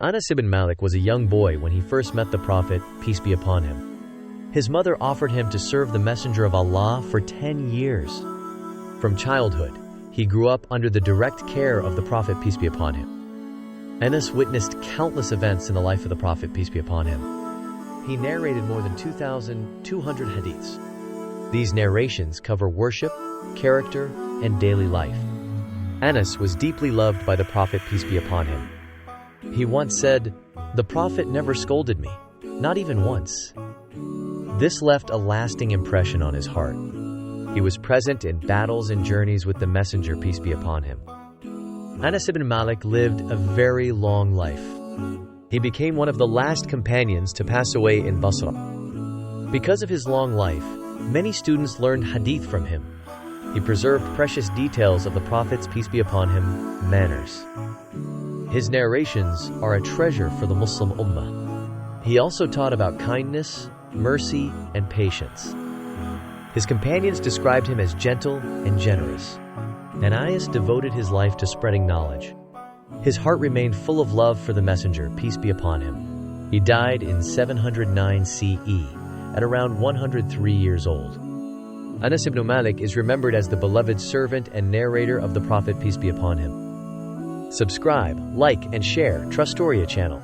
Anas ibn Malik was a young boy when he first met the Prophet, peace be upon him. His mother offered him to serve the Messenger of Allah for 10 years. From childhood, he grew up under the direct care of the Prophet, peace be upon him. Anas witnessed countless events in the life of the Prophet, peace be upon him. He narrated more than 2,200 hadiths. These narrations cover worship, character, and daily life. Anas was deeply loved by the Prophet, peace be upon him. He once said, "The Prophet never scolded me, not even once." This left a lasting impression on his heart. He was present in battles and journeys with the Messenger, peace be upon him. Anas ibn Malik lived a very long life. He became one of the last companions to pass away in Basra. Because of his long life, many students learned hadith from him. He preserved precious details of the Prophet's, peace be upon him, manners. His narrations are a treasure for the Muslim Ummah. He also taught about kindness, mercy, and patience. His companions described him as gentle and generous. Anas devoted his life to spreading knowledge. His heart remained full of love for the Messenger, peace be upon him. He died in 709 CE, at around 103 years old. Anas ibn Malik is remembered as the beloved servant and narrator of the Prophet, peace be upon him. Subscribe, like, and share Trusstoria channel.